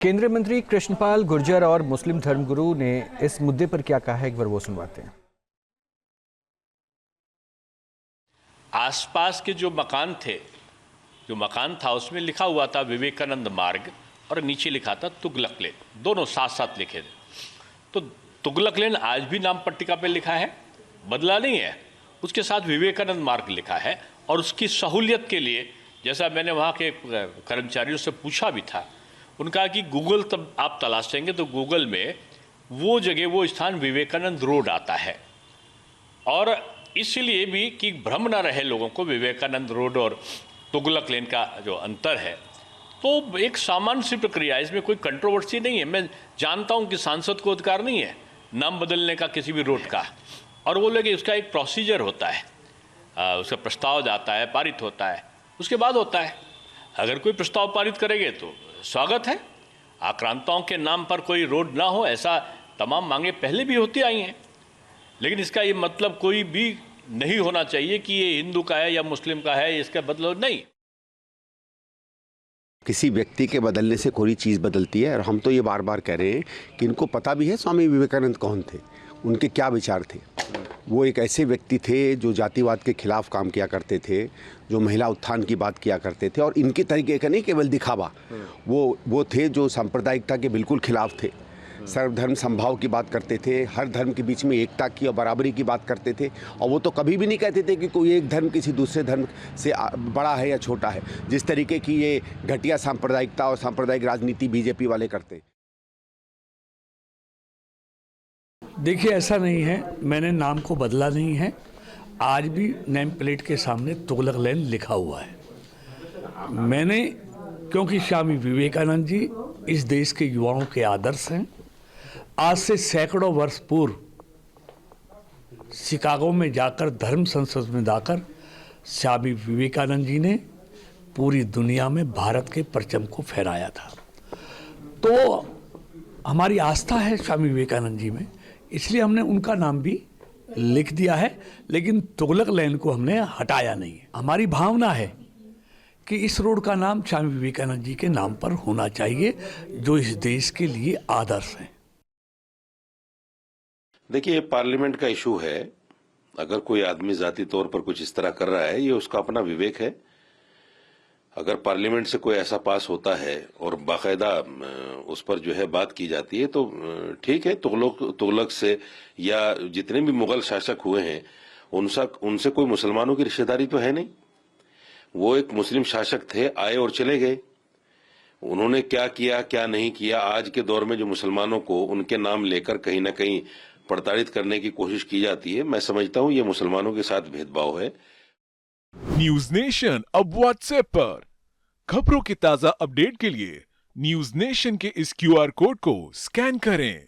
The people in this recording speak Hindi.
केंद्रीय मंत्री कृष्णपाल गुर्जर और मुस्लिम धर्मगुरु ने इस मुद्दे पर क्या कहा है, एक बार वो सुनवाते हैं। आसपास के जो मकान था उसमें लिखा हुआ था विवेकानंद मार्ग और नीचे लिखा था तुगलक लेन, दोनों साथ साथ लिखे थे। तो तुगलक लेन आज भी नाम पट्टिका पे लिखा है, बदला नहीं है। उसके साथ विवेकानंद मार्ग लिखा है और उसकी सहूलियत के लिए, जैसा मैंने वहाँ के कर्मचारियों से पूछा भी था, उनका कि गूगल तब आप तलाशेंगे तो गूगल में वो जगह, वो स्थान विवेकानंद रोड आता है। और इसलिए भी कि भ्रम ना रहे लोगों को विवेकानंद रोड और तुगलक लेन का जो अंतर है, तो एक सामान्य सी प्रक्रिया है, इसमें कोई कंट्रोवर्सी नहीं है। मैं जानता हूं कि सांसद को अधिकार नहीं है नाम बदलने का किसी भी रोड का, और वो लोग उसका एक प्रोसीजर होता है, उसका प्रस्ताव जाता है, पारित होता है, उसके बाद होता है। अगर कोई प्रस्ताव पारित करेंगे तो स्वागत है। आक्रांताओं के नाम पर कोई रोड ना हो, ऐसा तमाम मांगे पहले भी होती आई हैं, लेकिन इसका ये मतलब कोई भी नहीं होना चाहिए कि ये हिंदू का है या मुस्लिम का है, इसका मतलब नहीं। किसी व्यक्ति के बदलने से कोई चीज़ बदलती है, और हम तो ये बार बार कह रहे हैं कि इनको पता भी है स्वामी विवेकानंद कौन थे, उनके क्या विचार थे। वो एक ऐसे व्यक्ति थे जो जातिवाद के खिलाफ काम किया करते थे, जो महिला उत्थान की बात किया करते थे, और इनके तरीके का नहीं केवल दिखावा, वो थे जो सांप्रदायिकता के बिल्कुल खिलाफ थे, सर्वधर्म समभाव की बात करते थे, हर धर्म के बीच में एकता की और बराबरी की बात करते थे। और वो तो कभी भी नहीं कहते थे कि कोई एक धर्म किसी दूसरे धर्म से बड़ा है या छोटा है, जिस तरीके की ये घटिया सांप्रदायिकता और सांप्रदायिक राजनीति बीजेपी वाले करते। देखिए, ऐसा नहीं है, मैंने नाम को बदला नहीं है। आज भी नेम प्लेट के सामने तुगलक लेन लिखा हुआ है। मैंने, क्योंकि स्वामी विवेकानंद जी इस देश के युवाओं के आदर्श हैं। आज से सैकड़ों वर्ष पूर्व शिकागो में जाकर, धर्म संसद में जाकर, स्वामी विवेकानंद जी ने पूरी दुनिया में भारत के परचम को फहराया था। तो हमारी आस्था है स्वामी विवेकानंद जी में, इसलिए हमने उनका नाम भी लिख दिया है, लेकिन तुगलक लेन को हमने हटाया नहीं है। हमारी भावना है कि इस रोड का नाम स्वामी विवेकानंद जी के नाम पर होना चाहिए, जो इस देश के लिए आदर्श हैं। देखिए, ये पार्लियामेंट का इशू है। अगर कोई आदमी जाती तौर पर कुछ इस तरह कर रहा है, ये उसका अपना विवेक है। अगर पार्लियामेंट से कोई ऐसा पास होता है और बाकायदा उस पर जो है बात की जाती है, तो ठीक है। तुगलक से या जितने भी मुगल शासक हुए हैं, उनसे कोई मुसलमानों की रिश्तेदारी तो है नहीं। वो एक मुस्लिम शासक थे, आए और चले गए। उन्होंने क्या किया क्या नहीं किया, आज के दौर में जो मुसलमानों को उनके नाम लेकर कहीं ना कहीं प्रताड़ित करने की कोशिश की जाती है, मैं समझता हूं ये मुसलमानों के साथ भेदभाव है। न्यूज नेशन अब व्हाट्सएप पर खबरों के ताजा अपडेट के लिए न्यूज नेशन के इस QR कोड को स्कैन करें।